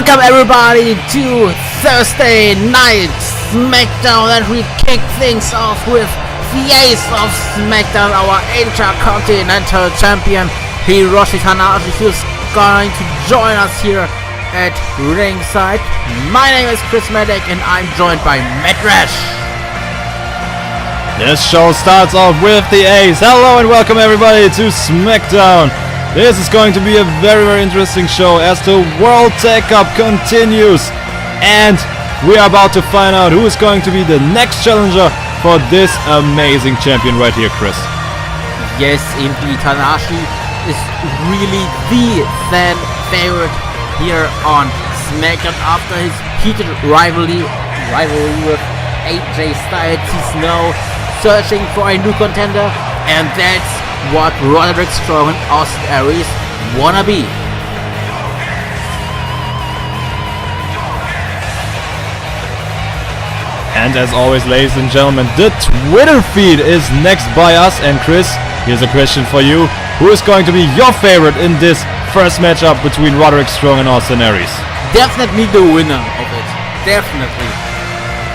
Welcome everybody to Thursday Night SmackDown, and we kick things off with the ace of SmackDown, our Intercontinental Champion Hiroshi Tanahashi, who's going to join us here at ringside. My name is Chris Medic and I'm joined by Matt Rash. This show starts off with the ace. Hello and welcome everybody to SmackDown. This is going to be a very interesting show as the World Tag Cup continues, and we are about to find out who is going to be the next challenger for this amazing champion right here, Chris. Yes, indeed, Tanahashi is really the fan favorite here on SmackDown after his heated rivalry with AJ Styles. He's now searching for a new contender, and that's what Roderick Strong and Austin Aries wanna be. And as always, ladies and gentlemen, the Twitter feed is next by us. And Chris, here's a question for you. Who is going to be your favorite in this first matchup between Roderick Strong and Austin Aries? Definitely the winner of it. Definitely.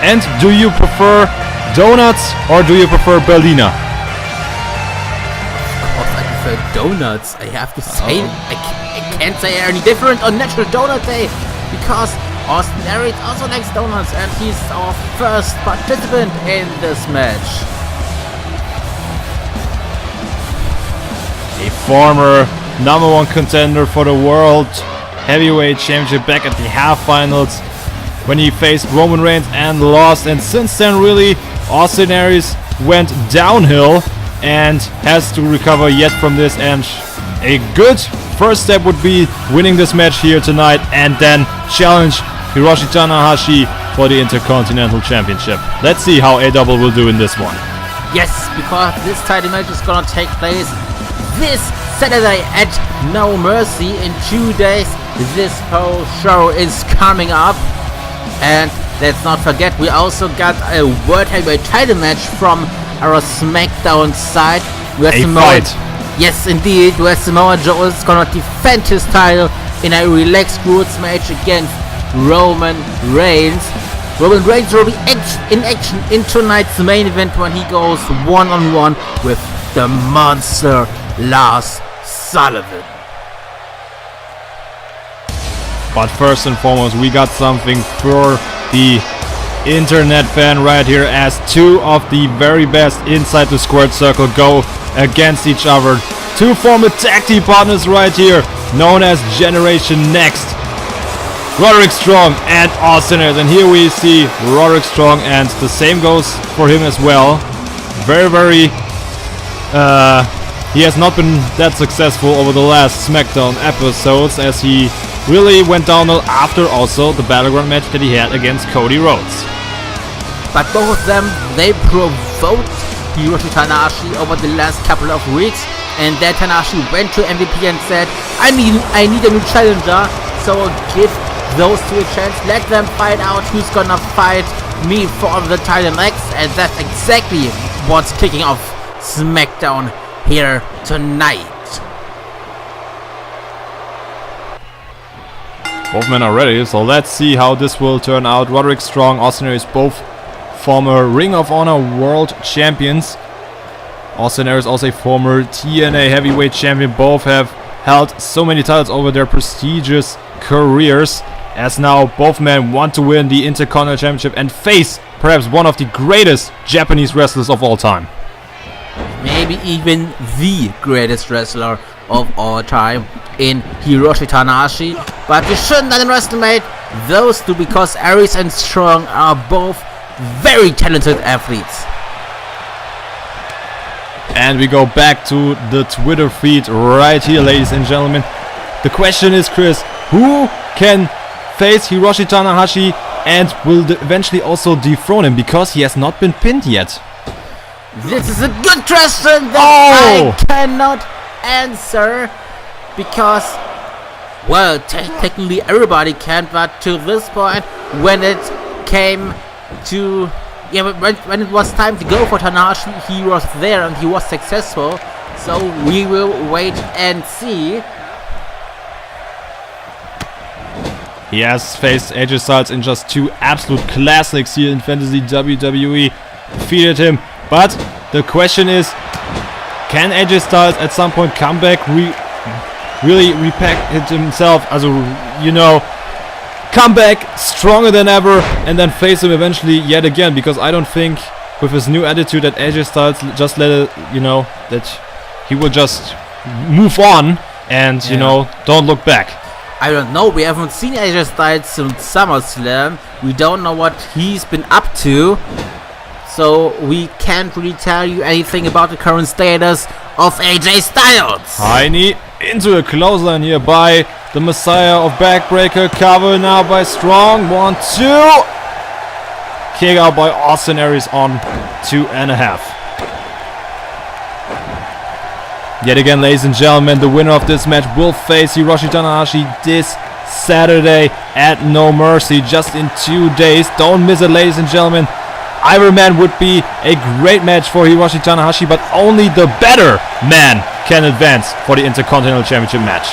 And do you prefer donuts or do you prefer Berliner? Donuts, I have to say. I can't say any different on Natural Donut Day because Austin Aries also likes donuts, and he's our first participant in this match. A former #1 contender for the World Heavyweight Championship back at the half-finals when he faced Roman Reigns and lost, and since then really Austin Aries went downhill and has to recover yet from this, and a good first step would be winning this match here tonight and then challenge Hiroshi Tanahashi for the Intercontinental Championship. Let's see how AW will do in this one. Yes, because this title match is gonna take place this Saturday at No Mercy in 2 days. This whole show is coming up, and let's not forget we also got a World Heavyweight title match from our SmackDown side, where yes indeed, where Samoa Joe is gonna defend his title in a relaxed rules match against Roman Reigns. Roman Reigns will be in action in tonight's main event when he goes one-on-one with the monster Lars Sullivan. But first and foremost, we got something for the internet fan right here, as two of the very best inside the squared circle go against each other. Two former tag team partners right here, known as Generation Next, Roderick Strong and Austin Aries. And here we see Roderick Strong, and the same goes for him as well. Very he has not been that successful over the last SmackDown episodes, as he really went downhill after also the Battleground match that he had against Cody Rhodes. But both of them, they provoked Hiroshi Tanahashi over the last couple of weeks, and then Tanahashi went to MVP and said, I need a new challenger, so give those two a chance, let them find out who's gonna fight me for the title next, and that's exactly what's kicking off SmackDown here tonight. Both men are ready, so let's see how this will turn out. Roderick Strong, Austin Aries, both former Ring of Honor World Champions. Austin Aries also a former TNA Heavyweight Champion. Both have held so many titles over their prestigious careers, as now both men want to win the Intercontinental Championship and face perhaps one of the greatest Japanese wrestlers of all time. Maybe even the greatest wrestler of all time in Hiroshi Tanahashi. But we shouldn't underestimate those two, because Aries and Strong are both very talented athletes. And we go back to the Twitter feed right here, ladies and gentlemen. The question is, Chris, who can face Hiroshi Tanahashi and will eventually also dethrone him, because he has not been pinned yet? This is a good question that I cannot answer, because, well, technically everybody can, but to this point, when it came to, when it was time to go for Tanahashi, he was there and he was successful, so we will wait and see. He has faced AJ Styles in just 2 absolute classics here in Fantasy WWE. Defeated him. But the question is, can AJ Styles at some point come back, really repack it himself, come back stronger than ever and then face him eventually yet again? Because I don't think with his new attitude that AJ Styles just that he will just move on and, don't look back. I don't know, we haven't seen AJ Styles since SummerSlam. We don't know what he's been up to. So we can't really tell you anything about the current status of AJ Styles. High knee into a clothesline here by the Messiah of Backbreaker. Cover now by Strong. 1, 2. Kick out by Austin Aries on 2.5. Yet again, ladies and gentlemen, the winner of this match will face Hiroshi Tanahashi this Saturday at No Mercy, just in 2 days. Don't miss it, ladies and gentlemen. Iron Man would be a great match for Hiroshi Tanahashi, but only the better man can advance for the Intercontinental Championship match.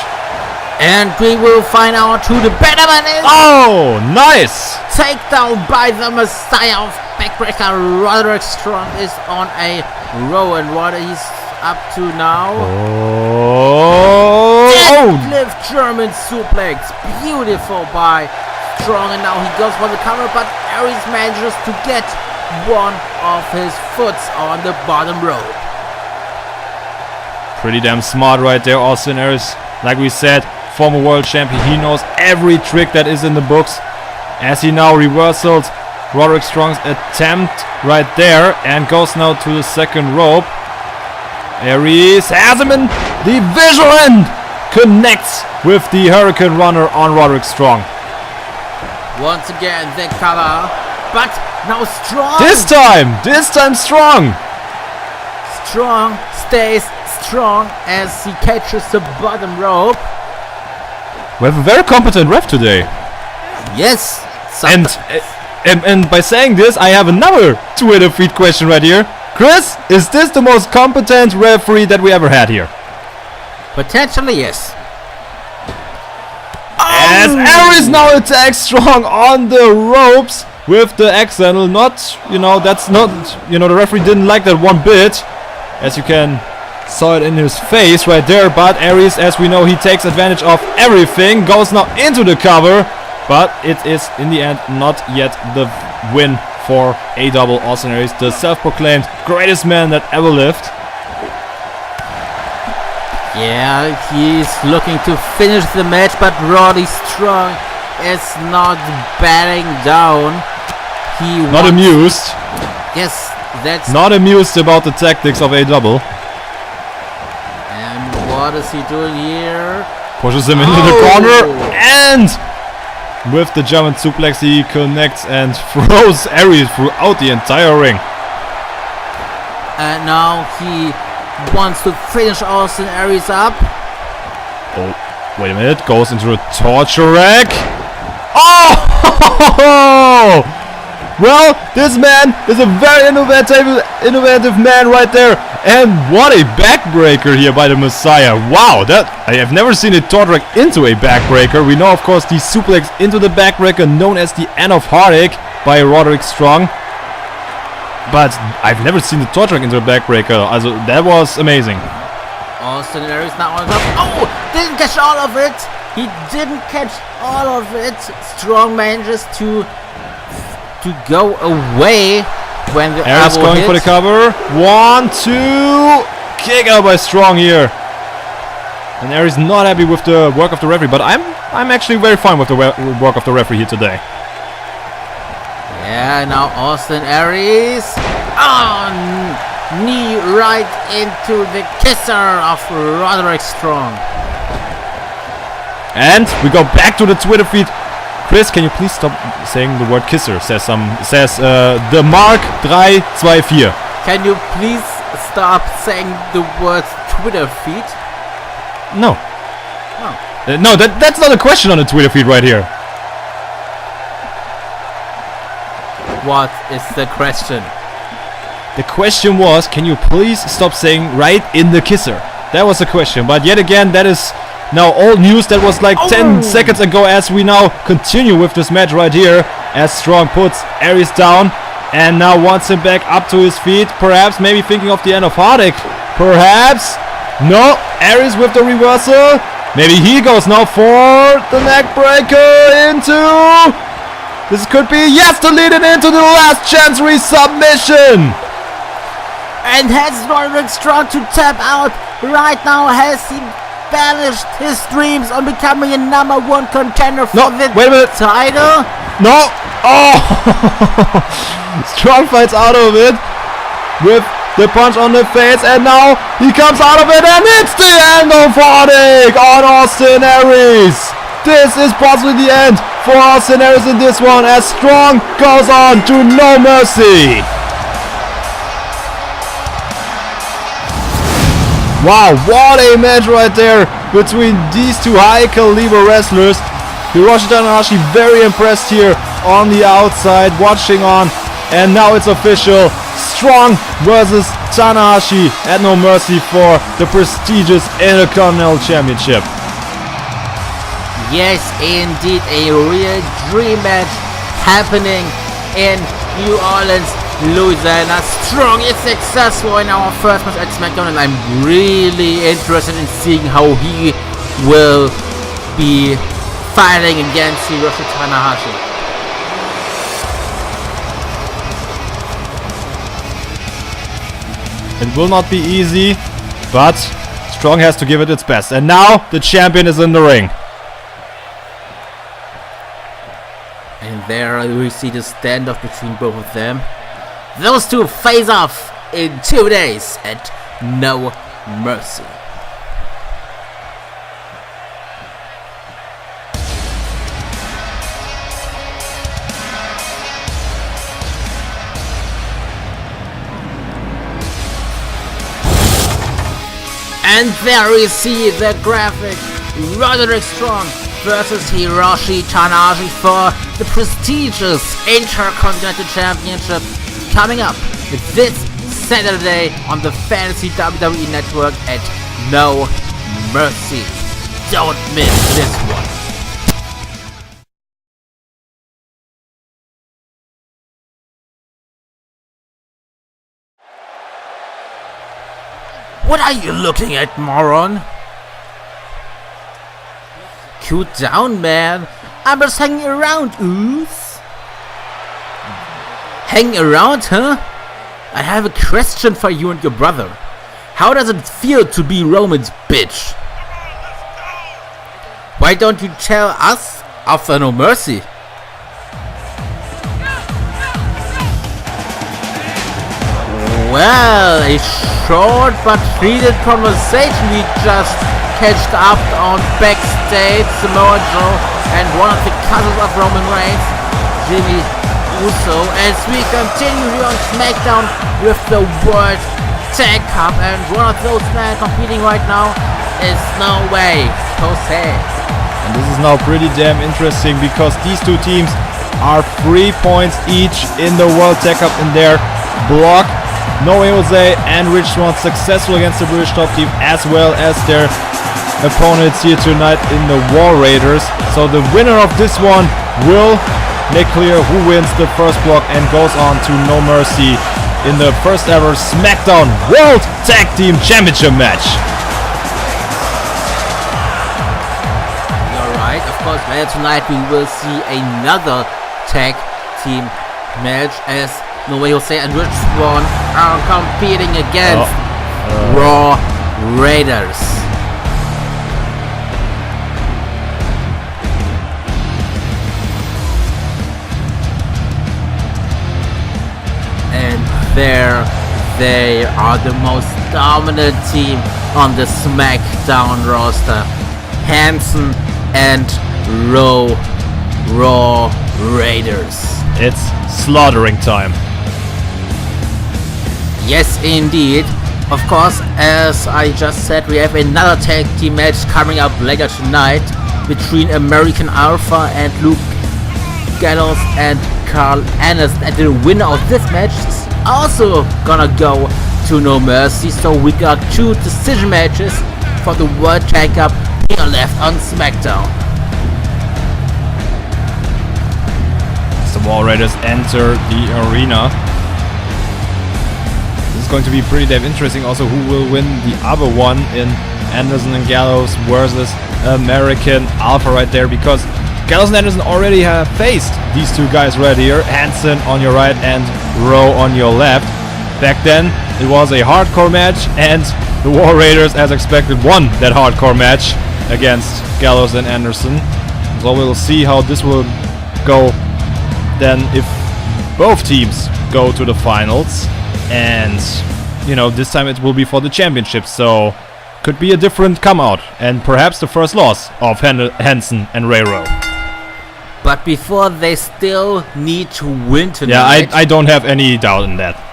And we will find out who the better man is. Oh, nice! Takedown by the Messiah of Backbreaker. Roderick Strong is on a roll, and what he's up to now. Deadlift German suplex. Beautiful by Strong, and now he goes for the cover, but Aries manages to get one of his foots on the bottom rope. Pretty damn smart right there, Austin Aries. Like we said, former world champion, he knows every trick that is in the books. As he now reversals Roderick Strong's attempt right there and goes now to the second rope. Aries has him in the visual end, connects with the Hurricane Runner on Roderick Strong. Once again, the cover, but now Strong. This time Strong. Strong stays strong as he catches the bottom rope. We have a very competent ref today. Yes. And by saying this, I have another Twitter feed question right here. Chris, is this the most competent referee that we ever had here? Potentially, yes. As Aries now attacks Strong on the ropes with the X handle. The referee didn't like that one bit, as you can saw it in his face right there. But Aries, as we know, he takes advantage of everything, goes now into the cover, but it is in the end not yet the win for Austin Aries, the self-proclaimed greatest man that ever lived. Yeah, he's looking to finish the match, but Roddy Strong is not backing down. Not amused. Yes, that's not amused about the tactics of And what is he doing here? Pushes him into the corner, and with the German suplex he connects and throws Aries throughout the entire ring. And now he wants to finish Austin Aries up. Oh, wait a minute. Goes into a torture rack. Oh! Well, this man is a very innovative man right there. And what a backbreaker here by the Messiah. Wow, I have never seen a torture rack into a backbreaker. We know, of course, the suplex into the backbreaker known as the End of Heartache by Roderick Strong. But I've never seen the torture rack into a backbreaker. Also, that was amazing. Austin Aries now on top. Oh, didn't catch all of it. He didn't catch all of it. Strong manages to go away when the Aries elbow going hit. for the cover. 1, 2. Kick out by Strong here. And Aries not happy with the work of the referee, but I'm actually very fine with the work of the referee here today. Yeah, now Austin Aries on knee right into the kisser of Roderick Strong. And we go back to the Twitter feed. Chris, can you please stop saying the word kisser? Says the Mark 324. Can you please stop saying the word Twitter feed? No. Oh. No, that's not a question on the Twitter feed right here. What is the question? The question was, can you please stop saying right in the kisser? That was the question. But yet again, that is Now old news that was like 10 seconds ago, as we now continue with this match right here, as Strong puts Aries down and now wants him back up to his feet. Perhaps maybe thinking of the end of Hardik. Perhaps. No, Aries with the reversal. Maybe he goes now for the neck breaker into... This could be, yes, to lead it into the last Chancery submission. And has Roderick Strong to tap out right now? Has he banished his dreams on becoming a #1 contender for the title? No. Oh. Strong fights out of it with the punch on the face, and now he comes out of it, and it's the end of Hardik on Austin Aries. This is possibly the end for Austin Aries in this one, as Strong goes on to No Mercy. Wow, what a match right there between these two high caliber wrestlers. Hiroshi Tanahashi very impressed here on the outside, watching on, and now it's official. Strong versus Tanahashi at No Mercy for the prestigious Intercontinental Championship. Yes, indeed, a real dream match happening in New Orleans, Louisiana. Strong is successful in our first match at SmackDown, and I'm really interested in seeing how he will be fighting against Hiroshi Tanahashi. It will not be easy, but Strong has to give it its best. And now the champion is in the ring. And there we see the standoff between both of them. Those two face off in 2 days at No Mercy. And there we see the graphic. Roderick Strong versus Hiroshi Tanahashi for the prestigious Intercontinental Championship, coming up this Saturday on the Fantasy WWE Network at No Mercy. Don't miss this one. What are you looking at, moron? Cool down, man. I'm just hanging around, oof. Hanging around, huh? I have a question for you and your brother. How does it feel to be Roman's bitch? Why don't you tell us after No Mercy? Well, a short but heated conversation we just catched up on backstage. Samoa Joe and one of the cousins of Roman Reigns, Jimmy Uso, as we continue here on SmackDown with the World Tag Cup, and one of those men competing right now is No Way Jose. And this is now pretty damn interesting, because these two teams are 3 points each in the World Tag Cup in their block. No Way Jose and Rich Swann successful against the British top team, as well as their opponents here tonight in the War Raiders. So the winner of this one will make clear who wins the first block and goes on to No Mercy in the first ever SmackDown World Tag Team Championship match. You're right, of course. Later tonight we will see another tag team match, as No Way Jose and Rich Swann are competing against Raw Raiders. And there they are, the most dominant team on the SmackDown roster. Hanson and Raw Raiders. It's slaughtering time. Yes, indeed. Of course, as I just said, we have another tag team match coming up later tonight between American Alpha and Luke Gallows and Carl Anderson. And the winner of this match is also gonna go to No Mercy. So we got 2 decision matches for the World Tag Cup here left on SmackDown. As the Wall Raiders enter the arena. This is going to be pretty damn interesting. Also, who will win the other one in Anderson and Gallows versus American Alpha right there, because Gallows and Anderson already have faced these two guys right here. Hansen on your right and Rowe on your left. Back then, it was a hardcore match, and the War Raiders, as expected, won that hardcore match against Gallows and Anderson. So we'll see how this will go then if both teams go to the finals. And, you know, this time it will be for the championship, so could be a different come out, and perhaps the first loss of Hansen and Ray Rowe. But before, they still need to win tonight. Yeah, I don't have any doubt in that.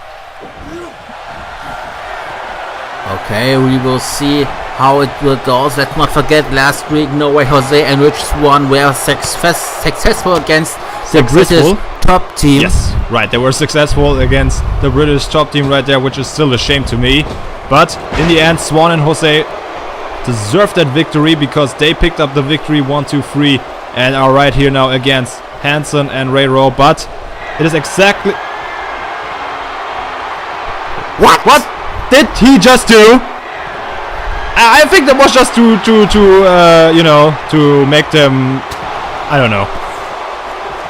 Okay, we will see how it will go. Let's not forget last week, No Way Jose and Rich Swann were successful against the British top team. Yes, right, they were successful against the British top team right there, which is still a shame to me. But in the end, Swann and Jose deserved that victory because they picked up the victory 1-2-3 and are right here now against Hansen and Ray Rowe. But it is exactly... What did he just do? I think that was just to you know, to make them... I don't know,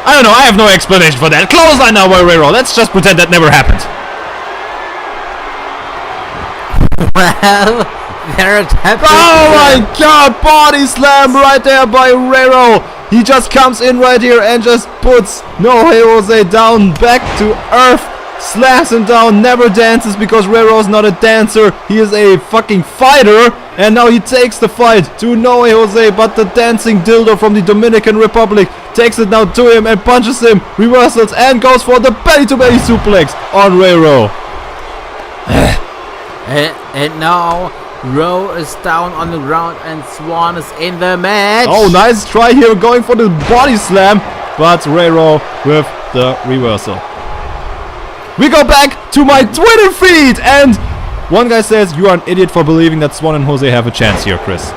I have no explanation for that. Clothesline now by Ray Rowe. Let's just pretend that never happened. Well, there it happened. Oh my god, body slam right there by Ray Rowe. He just comes in right here and just puts No Way Jose down back to earth. Slams him down, never dances because Ray Rowe's not a dancer. He is a fucking fighter. And now he takes the fight to No Way Jose, but the dancing dildo from the Dominican Republic takes it now to him and punches him, reversals, and goes for the belly-to-belly suplex on Ray Rowe. And now Rowe is down on the ground and Swann is in the match. Oh, nice try here, going for the body slam, but Ray Rowe with the reversal. We go back to my Twitter feed, and one guy says, "You are an idiot for believing that Swann and Jose have a chance here, Chris."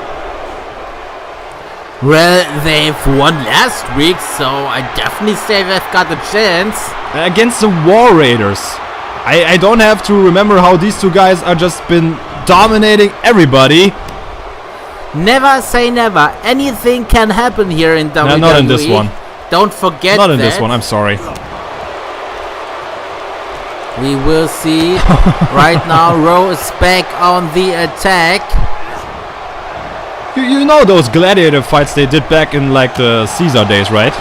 Well, they've won last week, so I definitely say they've got a chance. Against the War Raiders. I don't have to remember how these two guys are just been dominating everybody. Never say never. Anything can happen here in WWE. No, not in this one. Don't forget Not that. in this one, I'm sorry. We will see. Right now, Rowe is back on the attack. You know those gladiator fights they did back in like the Caesar days, right?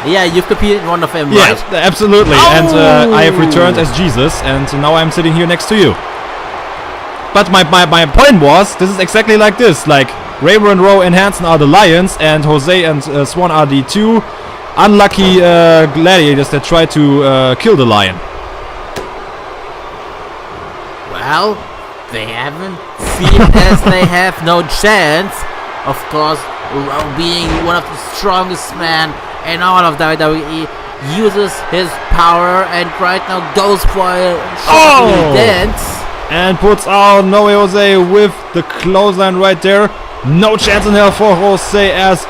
Yeah, you've competed in one of them, Yeah, right? absolutely. Oh! And I have returned as Jesus, and now I'm sitting here next to you. But my point was, this is exactly like this. Like, Raver and Rowe and Hansen are the lions, and Jose and Swann are the two unlucky gladiators that try to kill the lion. Well, they haven't seen as they have no chance. Of course, Rowe being one of the strongest men in all of WWE uses his power and right now goes for a dance. And puts out No Way Jose with the clothesline right there. No chance in hell for Jose as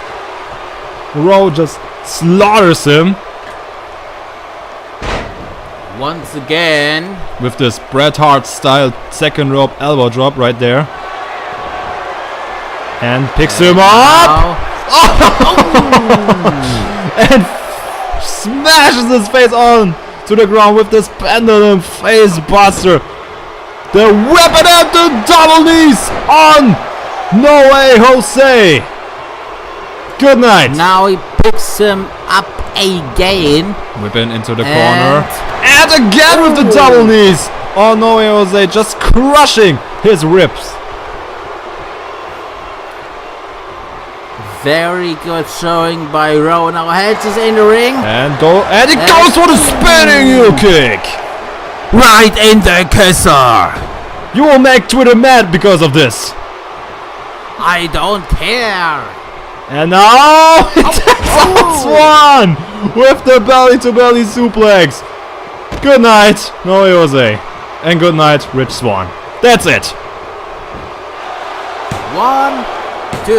Rowe just slaughters him. Once again. With this Bret Hart style second rope elbow drop right there. And picks him up. And smashes his face on to the ground with this pendulum face buster. The weapon at the double knees on No Way Jose. Good night. Now he picks him up again. Whipping into the corner. And again with the double knees on No Way Jose, just crushing his ribs. Very good showing by Rowe. Now Heads is in the ring. And he goes for the spinning heel kick. Right in the kisser. You will make Twitter mad because of this. I don't care. And now he takes out Swann with the belly-to-belly suplex. Good night, No Way Jose. And good night, Rich Swann. That's it. 1, 2,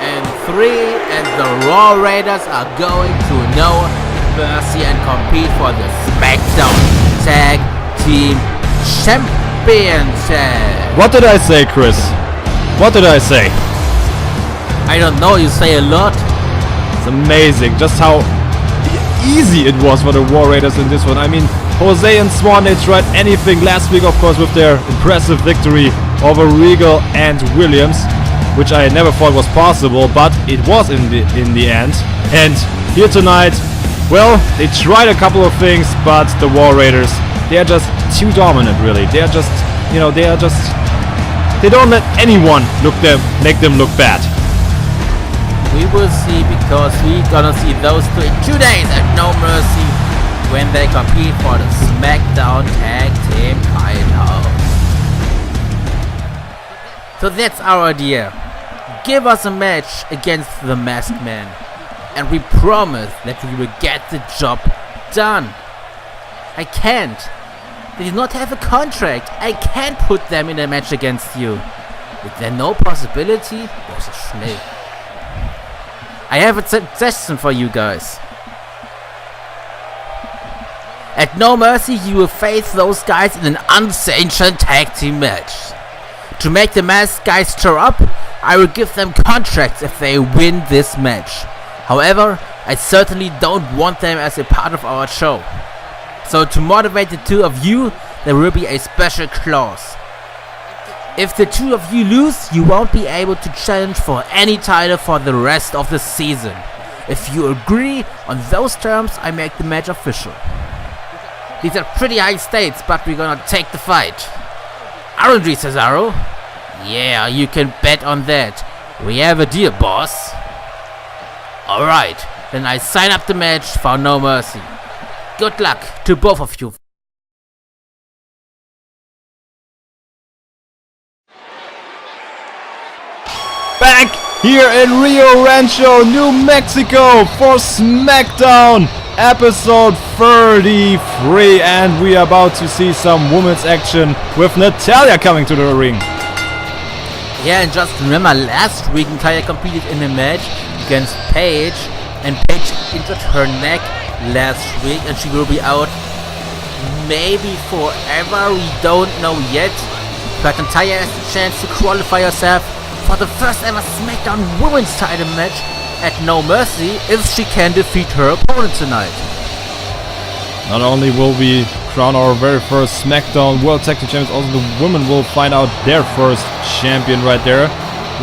and 3, and the Raw Raiders are going to No Mercy and compete for the SmackDown Tag Team Championship. What did I say, Chris? What did I say? I don't know, you say a lot. It's amazing just how easy it was for the War Raiders in this one. I mean, Jose and Swan, they tried anything last week, of course, with their impressive victory over Regal and Williams, which I never thought was possible, but it was in the end. And here tonight, well, they tried a couple of things, but the War Raiders, they are just too dominant, really. They are just, you know, they don't let anyone make them look bad. We will see, because we're gonna see those two in 2 days at No Mercy when they compete for the SmackDown Tag Team title. So that's our idea. Give us a match against the Masked Man, and we promise that we will get the job done. I can't. They do not have a contract. I can't put them in a match against you. Is there no possibility? Großer Schnee. I have a suggestion for you guys. At No Mercy, you will face those guys in an unsanctioned tag team match. To make the masked guys stir up, I will give them contracts if they win this match. However, I certainly don't want them as a part of our show. So to motivate the two of you, there will be a special clause. If the two of you lose, you won't be able to challenge for any title for the rest of the season. If you agree on those terms, I make the match official. These are pretty high stakes, but we're gonna take the fight. Aren't we, Cesaro? Yeah, you can bet on that. We have a deal, boss. Alright, then I sign up the match for No Mercy. Good luck to both of you. Back here in Rio Rancho, New Mexico for SmackDown episode 33, and we are about to see some women's action with Natalya coming to the ring. Yeah, and just remember, last week Natalya competed in a match against Paige, and Paige injured her neck last week, and she will be out maybe forever. We don't know yet, but Natalya has the chance to qualify herself for the first ever SmackDown Women's title match at No Mercy if she can defeat her opponent tonight. Not only will we crown our very first SmackDown World Tag Team Champions, also the women will find out their first champion right there.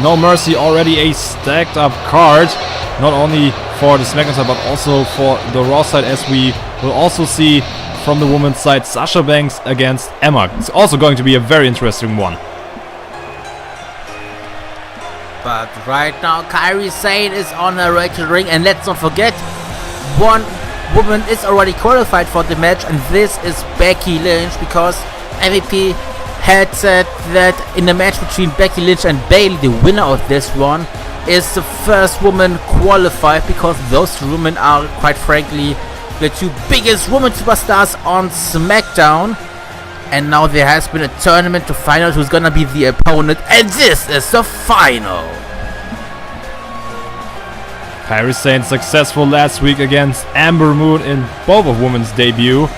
No Mercy already a stacked up card, not only for the SmackDown side but also for the Raw side, as we will also see from the women's side Sasha Banks against Emma. It's also going to be a very interesting one. But right now, Kairi Sane is on her way to the ring, and let's not forget, one woman is already qualified for the match, and this is Becky Lynch, because MVP had said that in the match between Becky Lynch and Bayley, the winner of this one is the first woman qualified, because those two women are, quite frankly, the two biggest women superstars on SmackDown. And now there has been a tournament to find out who's gonna be the opponent, and this is the final. Kairi Sane successful last week against Amber Moon in both of women's debut,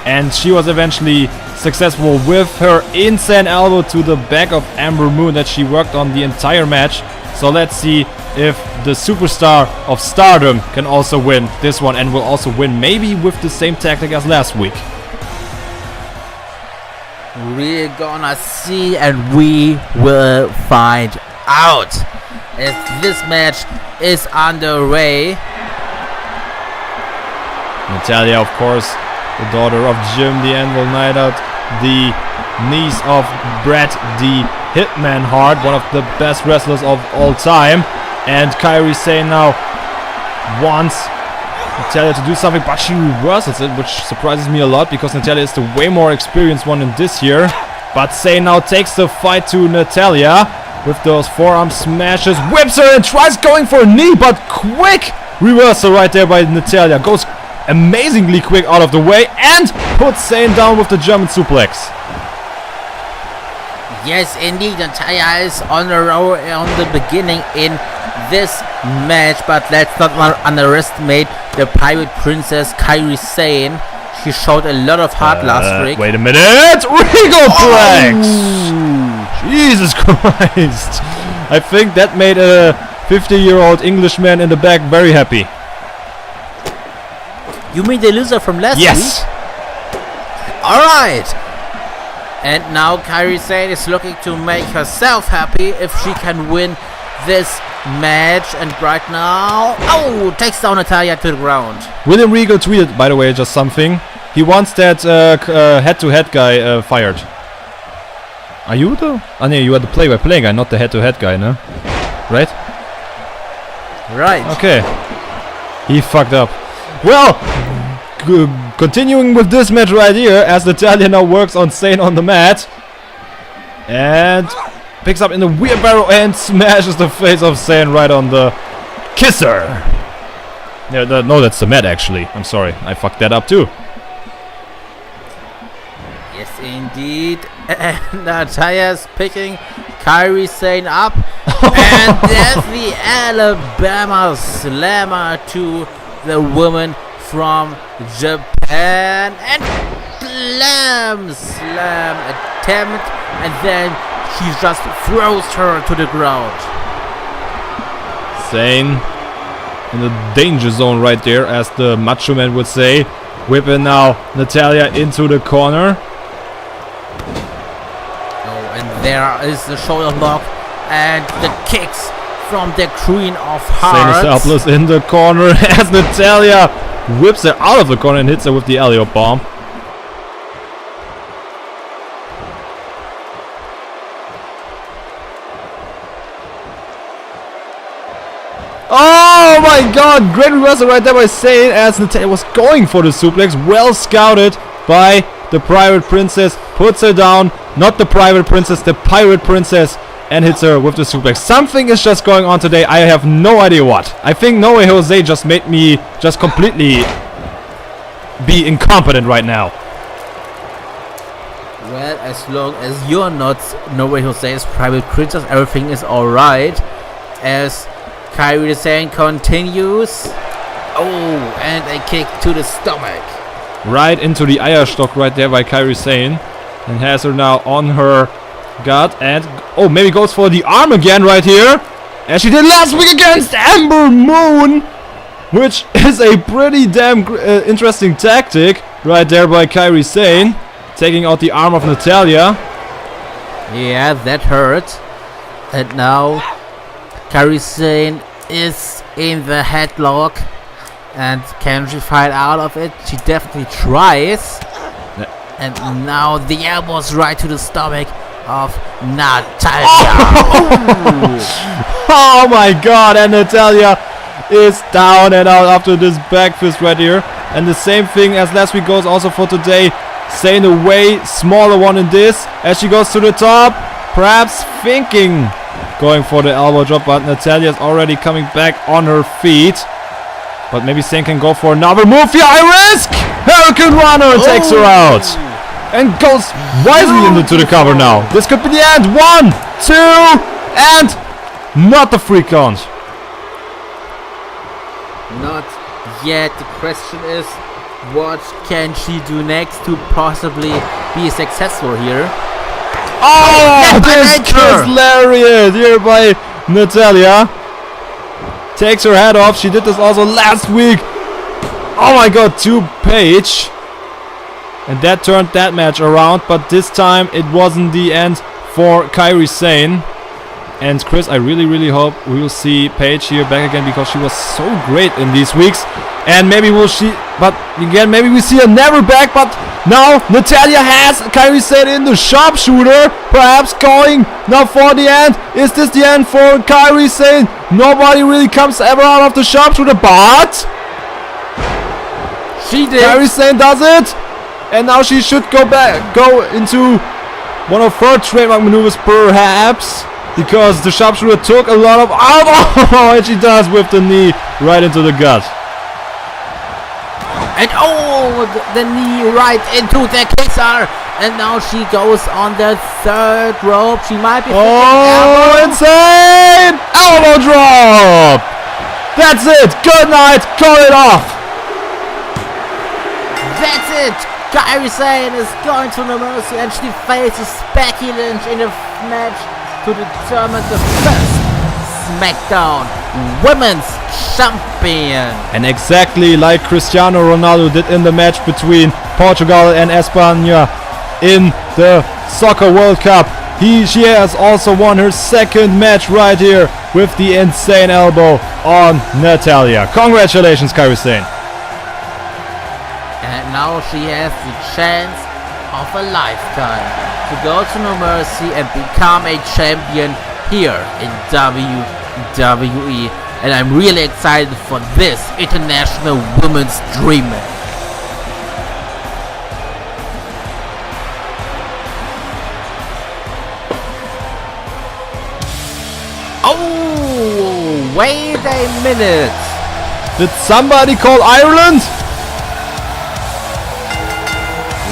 and she was eventually successful with her insane elbow to the back of Amber Moon that she worked on the entire match. So let's see if the superstar of Stardom can also win this one, and will also win maybe with the same tactic as last week. We're gonna see, and we will find out as this match is underway. Natalya, of course, the daughter of Jim the Anvil Knight Out, the niece of Bret the Hitman Hart, one of the best wrestlers of all time. And Kairi Sane now wants Natalya to do something, but she reverses it, which surprises me a lot, because Natalya is the way more experienced one in this year. But Sane now takes the fight to Natalya with those forearm smashes, whips her and tries going for a knee, but quick reversal right there by Natalya. Goes amazingly quick out of the way and puts Sane down with the German suplex. Yes, indeed, Natalia is on the roll on the beginning in this match, but let's not underestimate the Pirate Princess Kairi Sane. She showed a lot of heart last week. Wait a minute! Regal Plex! Jesus Christ! I think that made a 50-year-old Englishman in the back very happy. You mean the loser from last week? Yes! Alright! And now Kairi Sane is looking to make herself happy if she can win this match. And right now, takes down Natalia to the ground. William Regal tweeted, by the way, just something. He wants that head-to-head guy fired. Are you though? Oh no, you are the play-by-play guy, not the head-to-head guy, no? Right? Right. Okay. He fucked up. Well, continuing with this match right here, as Natalia now works on Sane on the mat. And picks up in the wheelbarrow and smashes the face of Sane right on the kisser. Yeah, no, that's the mat actually. I'm sorry, I fucked that up too. Yes, indeed. And Natalia's picking Kairi Sane up. And there's the Alabama Slammer to the woman from Japan. And slam attempt. And then she just throws her to the ground. Sane in the danger zone right there, as the Macho Man would say. Whipping now Natalia into the corner. And there is the shoulder lock and the kicks from the Queen of Hearts. Sane is helpless in the corner as Natalia whips her out of the corner and hits her with the alley-oop bomb. Oh my god, great reversal right there by Sane as Natalia was going for the suplex. Well scouted by the Pirate Princess. Puts her down. Not the Private Princess, the Pirate Princess. And hits her with the suplex. Something is just going on today. I have no idea what. I think No Way Jose just made me just completely be incompetent right now. Well, as long as you're not No Way Jose's Private Princess, everything is alright. As Kairi Sane continues. Oh, and a kick to the stomach. Right into the Eierstock right there by Kairi Sane. And has her now on her gut. And, oh, maybe goes for the arm again right here. As she did last week against Ember Moon. Which is a pretty damn interesting tactic right there by Kairi Sane. Taking out the arm of Natalia. Yeah, that hurt. And now Kairi Sane is in the headlock. And can she fight out of it? She definitely tries. And now the elbows right to the stomach of Natalia. Oh my god, and Natalia is down and out after this back fist right here. And the same thing as last week goes also for today. Sane a way smaller one in this as she goes to the top. Perhaps thinking going for the elbow drop, but Natalia is already coming back on her feet. But maybe Sane can go for another move. Yeah, I risk! Hurricane Runner takes her out. And goes wisely into the cover now. This could be the end. 1, 2, and not the free count. Not yet. The question is, what can she do next to possibly be successful here? Oh, this is lariat here by Natalia. Takes her head off. She did this also last week. Oh my god, to Paige. And that turned that match around. But this time it wasn't the end for Kairi Sane. And Chris, I really hope we will see Paige here back again, because she was so great in these weeks. And maybe we'll see, but again, maybe we see her never back. But now Natalia has Kairi Sane in the sharpshooter, perhaps going now for the end. Is this the end for Kairi Sane? Nobody really comes ever out of the sharpshooter, but she did. Kairi Sane does it, and now she should go into one of her trademark maneuvers, perhaps. Because the sharpshooter took a lot of and she does with the knee right into the gut. And the knee right into the kisser. And now she goes on the third rope. She might be... Oh, insane! Elbow drop! That's it! Good night! Call it off! That's it! Kairi Sane is going to No Mercy and she faces Becky Lynch in a match to determine the first SmackDown Women's Champion. And exactly like Cristiano Ronaldo did in the match between Portugal and España in the Soccer World Cup, she has also won her second match right here with the insane elbow on Natalya. Congratulations, Kairi Sane. And now she has the chance of a lifetime to go to No Mercy and become a champion here in WWE. And I'm really excited for this international women's dream match. Oh, wait a minute. Did somebody call Ireland?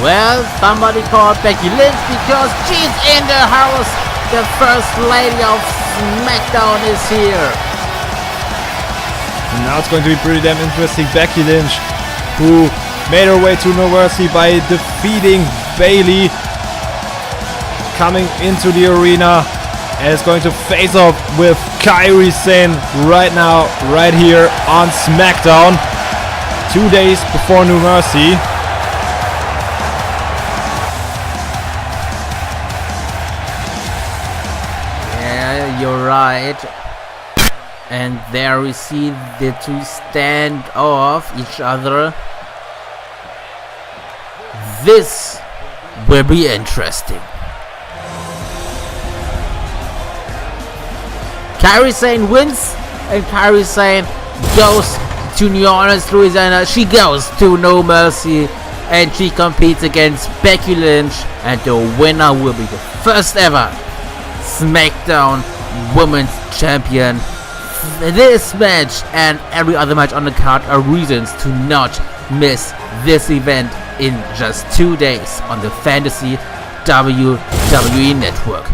Well, somebody called Becky Lynch because she's in the house. The first lady of SmackDown is here. And now it's going to be pretty damn interesting. Becky Lynch, who made her way to No Mercy by defeating Bayley, coming into the arena and is going to face off with Kairi Sane right now, right here on SmackDown, 2 days before No Mercy. You're right. And there we see the two stand off each other. This will be interesting. Kairi Sane wins and Kairi Sane goes to New Orleans, Louisiana. She goes to No Mercy and she competes against Becky Lynch, and the winner will be the first ever SmackDown Women's Champion. This match and every other match on the card are reasons to not miss this event in just 2 days on the Fantasy WWE Network.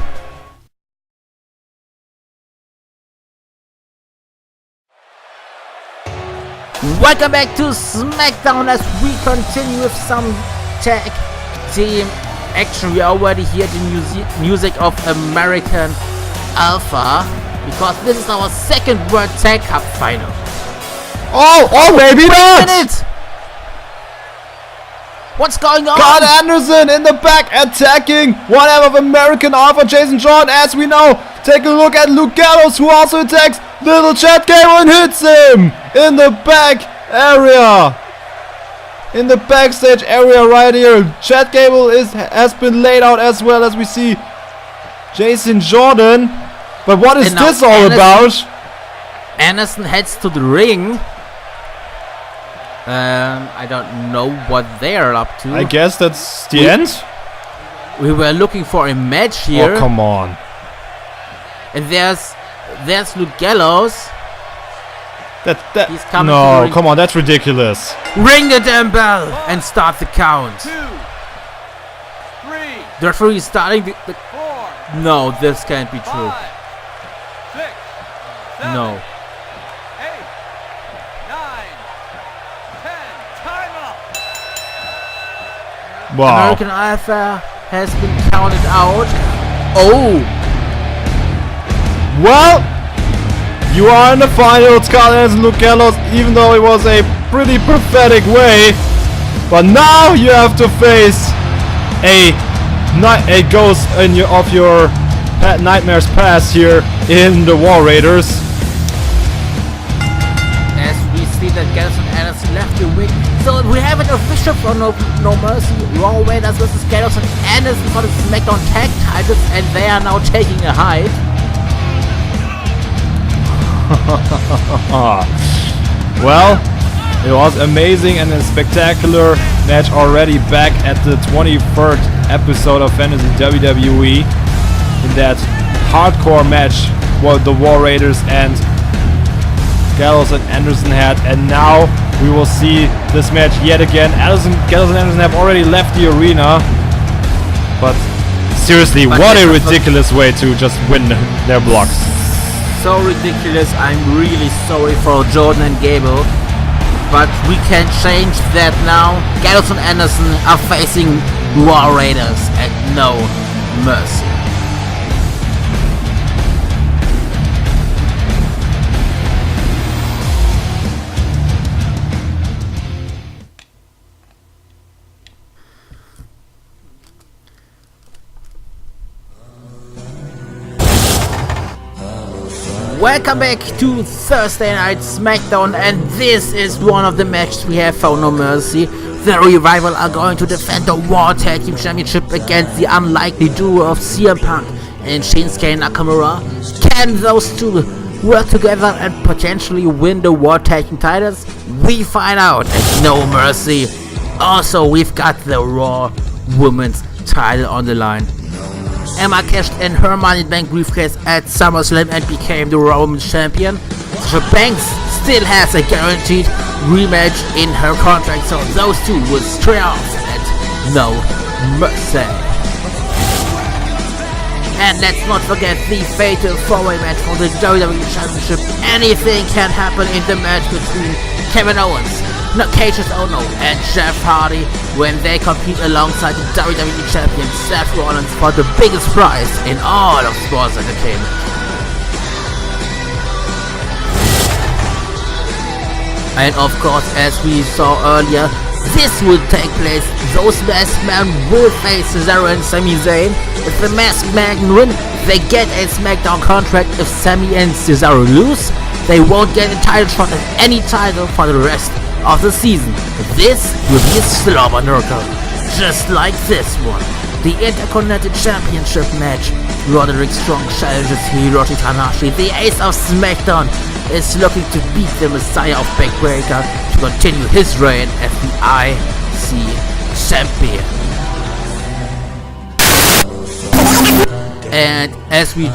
Welcome back to SmackDown as we continue with some tag team action. We already hear the music of American Alpha, because this is our second World Tag Cup final. Oh, maybe not! What's going on? God Anderson in the back attacking one half of American Alpha, Jason Jordan, as we know. Take a look at Luke Gallows, who also attacks little Chad Gable and hits him in the back area. In the backstage area right here. Chad Gable has been laid out as well, as we see Jason Jordan. But what is this all about? Anderson heads to the ring. I don't know what they're up to. I guess that's the end. We were looking for a match here. Oh, come on. And there's Luke Gallows. He's coming to the ring. Come on, that's ridiculous. Ring the damn bell and start the count. 2, 3. The referee is starting the 4. No, this can't be true. 5, 6, 7, No. 8, 9, 10. Time up. Wow. American Alpha has been counted out. Oh. Well, you are in the finals, Carl Anderson, Luke Gallows, even though it was a pretty pathetic way. But now you have to face a ghost of your nightmares past here in the War Raiders. As we see that Gallows and Anderson left the ring. So we have an official for No Mercy. Raw Raiders versus Gallows and Anderson for the SmackDown Tag titles, and they are now taking a hide. Well, it was amazing and a spectacular match already back at the 23rd episode of Fantasy WWE. In that hardcore match what the War Raiders and Gallows and Anderson had, and now we will see this match yet again. Gallows and Anderson have already left the arena. But seriously, But what a that's not- ridiculous way to just win their blocks. So ridiculous. I'm really sorry for Jordan and Gable. But we can change that now. Gallows and Anderson are facing War Raiders at No Mercy. Welcome back to Thursday Night SmackDown, and this is one of the matches we have for No Mercy. The Revival are going to defend the World Tag Team Championship against the unlikely duo of CM Punk and Shinsuke Nakamura. Can those two work together and potentially win the World Tag Team titles? We find out at No Mercy. Also, we've got the Raw Women's title on the line. Emma cashed in her Money in the Bank briefcase at SummerSlam and became the Raw Women's Champion. Sasha Banks still has a guaranteed rematch in her contract, so those two will square off at No Mercy. And let's not forget the fatal 4-way match for the WWE Championship. Anything can happen in the match between Kevin Owens, Cassius Ohno and Jeff Hardy when they compete alongside the WWE Champion Seth Rollins for the biggest prize in all of sports entertainment. And of course, as we saw earlier, this will take place. Those masked men will face Cesaro and Sami Zayn. If the masked men win, they get a SmackDown contract. If Sami and Cesaro lose, they won't get a title shot at any title for the rest of the season. This will be a slobber knocker, just like this one. The Intercontinental Championship match. Roderick Strong challenges Hiroshi Tanahashi. The ace of SmackDown is looking to beat the Messiah of Backbreaker to continue his reign as the IC champion. And as we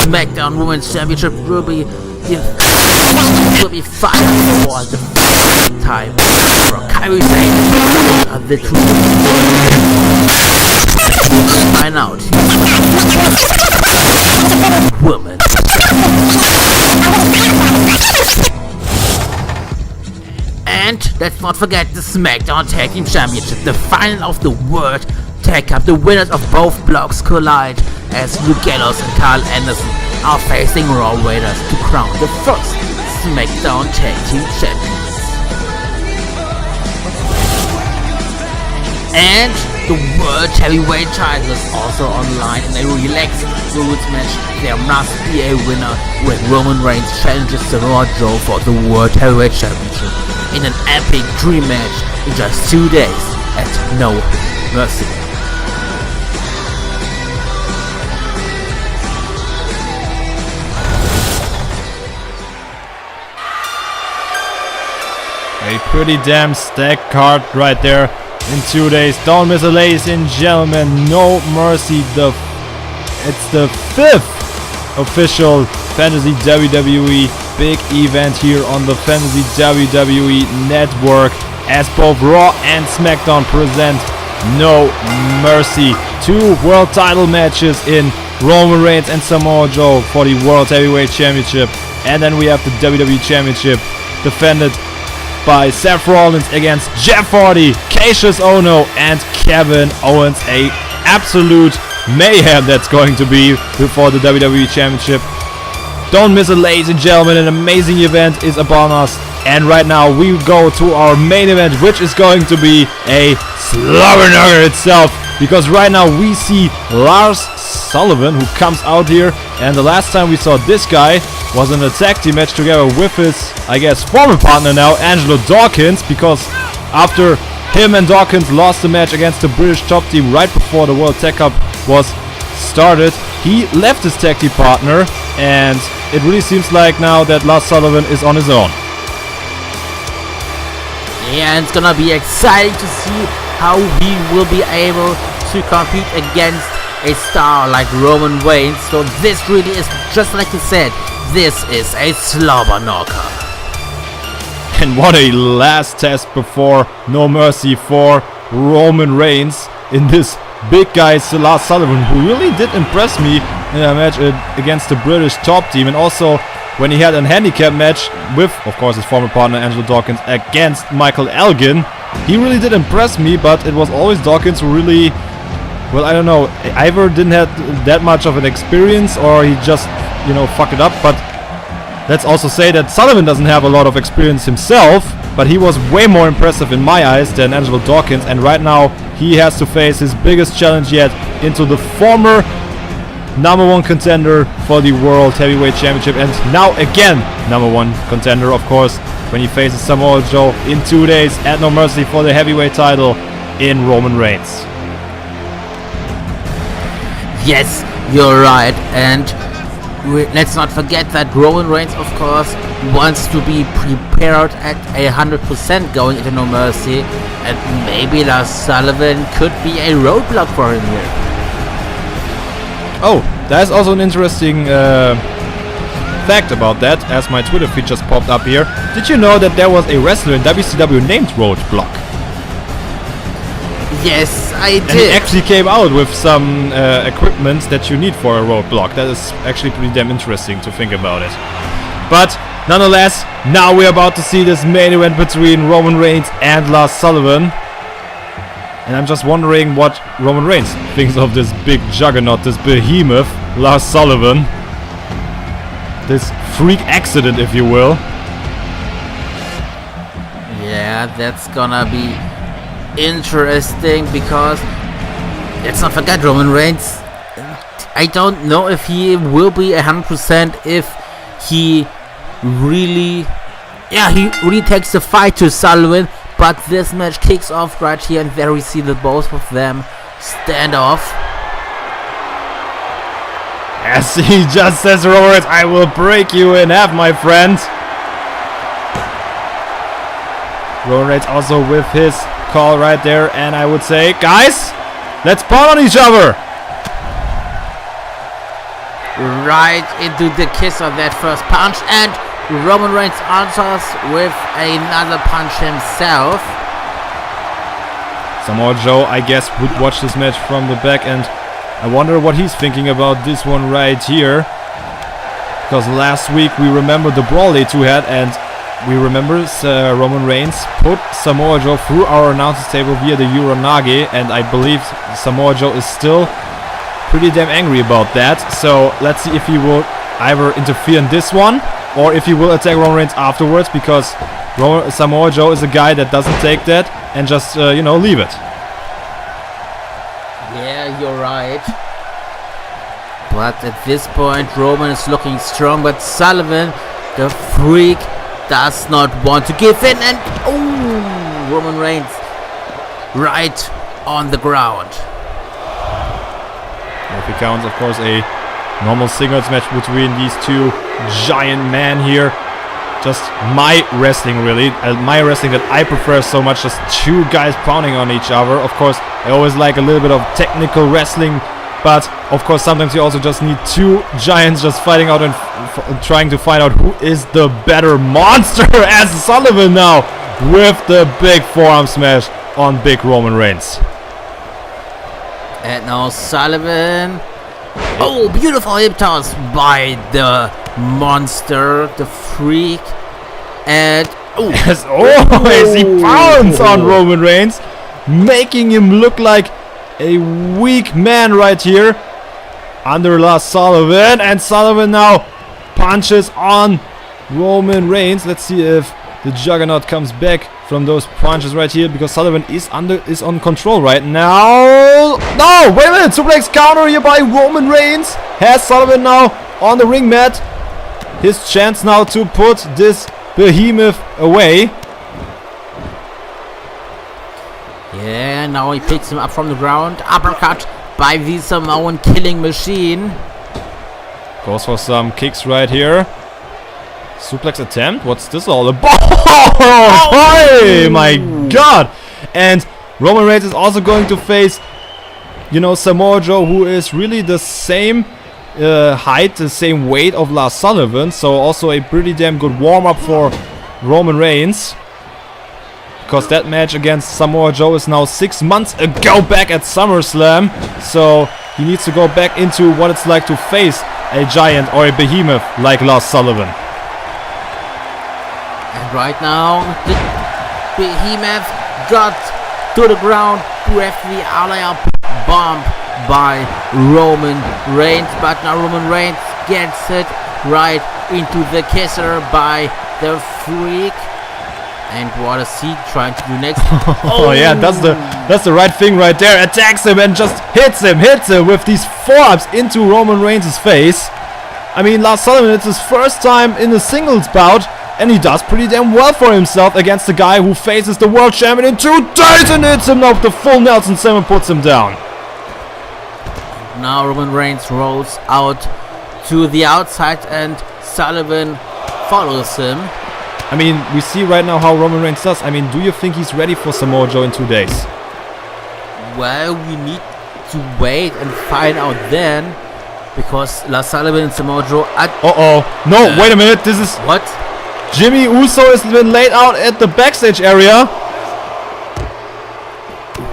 SmackDown Women's Championship will be fighting for the time for Kairi Sane. The two find out woman. And let's not forget the SmackDown Tag Team Championship, the final of the World Tag Cup. The winners of both blocks collide as Luke Gallows and Carl Anderson are facing Raw Raiders to crown the first SmackDown Tag Team Champions. And the World Heavyweight title is also online in a relaxed rules match. There must be a winner when Roman Reigns challenges Samoa Joe for the World Heavyweight Championship in an epic dream match in just 2 days at No Mercy. A pretty damn stacked card right there in 2 days. Don't miss it, ladies and gentlemen. No Mercy. It's the 5th official Fantasy WWE big event here on the Fantasy WWE Network, as both Raw and SmackDown present No Mercy. 2 world title matches in Roman Reigns and Samoa Joe for the World Heavyweight Championship, and then we have the WWE Championship defended by Seth Rollins against Jeff Hardy, Cassius Ohno and Kevin Owens. A absolute mayhem that's going to be before the WWE Championship. Don't miss it, ladies and gentlemen. An amazing event is upon us, and right now we go to our main event, which is going to be a slobber knocker itself, because right now we see Lars Sullivan, who comes out here, and the last time we saw this guy was in a tag team match together with his, I guess, former partner now, Angelo Dawkins, because after him and Dawkins lost the match against the British top team right before the World Tag Cup was started, he left his tag team partner, and it really seems like now that Lars Sullivan is on his own. Yeah, and it's gonna be exciting to see how he will be able to compete against a star like Roman Reigns. So this really is, just like you said, this is a slobber knocker. And what a last test before No Mercy for Roman Reigns in this big guy Lars Sullivan, who really did impress me in a match against the British top team, and also when he had a handicap match with, of course, his former partner Angelo Dawkins against Michael Elgin. He really did impress me, but it was always Dawkins who really, well, I don't know, either didn't have that much of an experience or he just, you know, fucked it up. But let's also say that Sullivan doesn't have a lot of experience himself, but he was way more impressive in my eyes than Angelo Dawkins, and right now he has to face his biggest challenge yet into the former #1 contender for the World Heavyweight Championship, and now again #1 contender, of course, when he faces Samoa Joe in 2 days at No Mercy for the heavyweight title in Roman Reigns. Yes, you're right, and let's not forget that Roman Reigns, of course, wants to be prepared at 100% going into No Mercy, and maybe Lars Sullivan could be a roadblock for him here. Oh, that's also an interesting fact about that, as my Twitter feed just popped up here. Did you know that there was a wrestler in WCW named Roadblock? Yes, I did. And he actually came out with some equipment that you need for a roadblock. That is actually pretty damn interesting to think about it. But nonetheless, now we're about to see this main event between Roman Reigns and Lars Sullivan. And I'm just wondering what Roman Reigns thinks of this big juggernaut, this behemoth, Lars Sullivan. This freak accident, if you will. Yeah, that's gonna be interesting because let's not forget Roman Reigns. I don't know if he will be 100% if he really takes the fight to Sullivan. But this match kicks off right here, and there we see that both of them stand off. As he just says, Robert, I will break you in half, my friend. Roman Reigns also with his call right there, and I would say, guys, let's pound on each other. Right into the kiss of that first punch, and Roman Reigns answers with another punch himself. Samoa Joe, I guess, would watch this match from the back, and I wonder what he's thinking about this one right here. Because last week we remember the brawl they two had, and we remember Roman Reigns put Samoa Joe through our announcer's table via the Uranage, and I believe Samoa Joe is still pretty damn angry about that. So let's see if he will either interfere in this one, or if he will attack Roman Reigns afterwards, because Samoa Joe is a guy that doesn't take that and just, leave it. Yeah, you're right. But at this point, Roman is looking strong, but Sullivan, the freak, does not want to give in, and Roman Reigns right on the ground. If he counts, of course, a normal singles match between these two giant men here. Just my wrestling, really. My wrestling that I prefer so much. Just two guys pounding on each other. Of course, I always like a little bit of technical wrestling. But, of course, sometimes you also just need two giants just fighting out and trying to find out who is the better monster. As Sullivan now with the big forearm smash on big Roman Reigns. And now Sullivan. Oh, beautiful hip toss by the monster, the freak. And as always, he pounds on Roman Reigns, making him look like a weak man right here under Lars Sullivan. And Sullivan now punches on Roman Reigns. Let's see if the Juggernaut comes back from those punches right here, because Sullivan is on control right now. No, wait a minute, suplex counter here by Roman Reigns. Has Sullivan now on the ring mat. His chance now to put this behemoth away. Yeah, now he picks him up from the ground. Uppercut by the Samoan killing machine. Goes for some kicks right here. Suplex attempt? What's this all about? Oh my god! And Roman Reigns is also going to face, Samoa Joe, who is really the same height, the same weight of Lars Sullivan. So also a pretty damn good warm-up for Roman Reigns. because that match against Samoa Joe is now 6 months ago back at SummerSlam. So he needs to go back into what it's like to face a giant or a behemoth like Lars Sullivan. And right now, the behemoth got to the ground with the alliance bomb by Roman Reigns, but now Roman Reigns gets it right into the kisser by the Freak. And what is he trying to do next? Oh yeah, that's the right thing right there. Attacks him and just hits him with these forearms into Roman Reigns' face. I mean, Lars Sullivan, it's his first time in a singles bout, and he does pretty damn well for himself against the guy who faces the world champion in 2 days and hits him up the full Nelson Slam and puts him down. Now Roman Reigns rolls out to the outside and Sullivan follows him. I mean, we see right now how Roman Reigns does. I mean, do you think he's ready for Samoa Joe in 2 days? Well, we need to wait and find out then, because Lars Sullivan and Samoa Joe No, wait a minute. This is... What? Jimmy Uso has been laid out at the backstage area.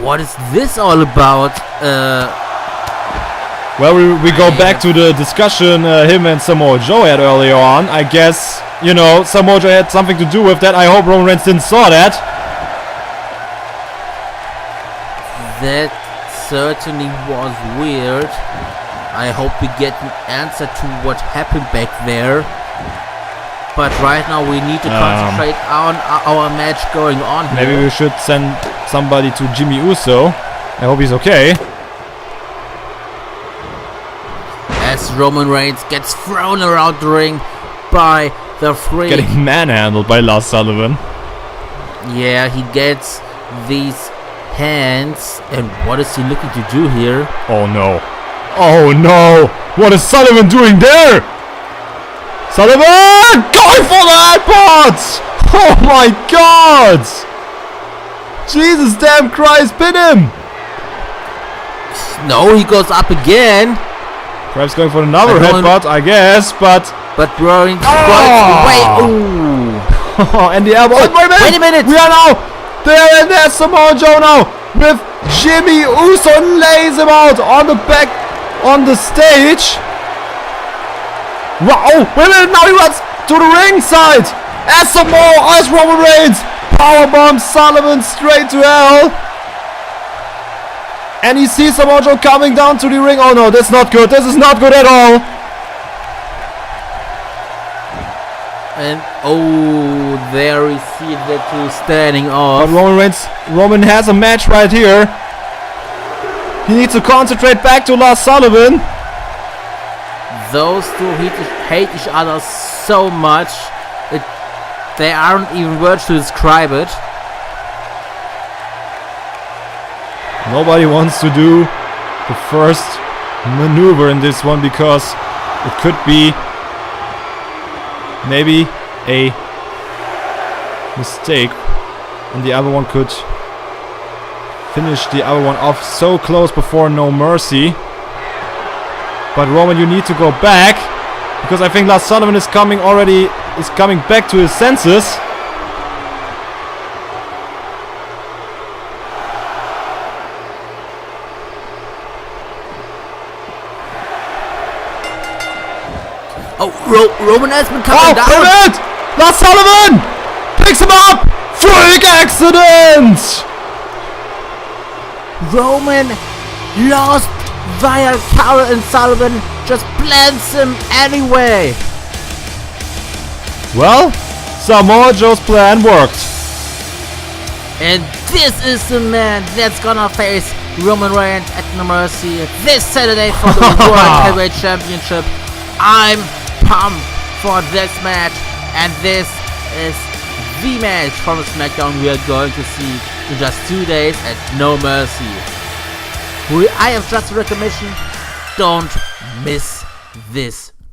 What is this all about? Well, we go back to the discussion him and Samoa Joe had earlier on. I guess, you know, Samoa Joe had something to do with that. I hope Roman Reigns didn't saw that. That certainly was weird. I hope we get an answer to what happened back there. But right now we need to concentrate on our match going on here. Maybe we should send somebody to Jimmy Uso. I hope he's okay. As Roman Reigns gets thrown around the ring by the Freak. Getting manhandled by Lars Sullivan. Yeah, he gets these hands. And what is he looking to do here? Oh no. Oh no! What is Sullivan doing there? Sullivan! Going for the headbutt! Oh my god! Jesus damn Christ, pin him! No, he goes up again. Perhaps going for another headbutt, I guess, but Rollins got away. Ooh! And the elbow. Wait a minute! We are now there, and there's Samoa Joe now with Jimmy Uso, lays him out on the back on the stage. Wow! Oh, wait a minute! Now he runs to the ringside. As Roman Reigns powerbombs Sullivan straight to hell. And he sees Samoa Joe coming down to the ring. Oh no, that's not good. This is not good at all. And there we see the two standing off. But Roman has a match right here. He needs to concentrate back to Lars Sullivan. Those two hate each other so much. There aren't even words to describe it. Nobody wants to do the first maneuver in this one because it could be maybe a mistake and the other one could finish the other one off so close before No Mercy. But Roman, you need to go back because I think Lars Sullivan is coming back to his senses. Roman has been coming down. Wait a minute! Lars Sullivan picks him up. Freak accident. Roman lost via counter and Sullivan just plants him anyway. Well, Samoa Joe's plan worked. And this is the man that's gonna face Roman Reigns at No Mercy this Saturday for the World Heavyweight Championship. I'm pumped for this match, and this is the match from the SmackDown we are going to see in just 2 days at No Mercy. I have just a recommendation: don't miss this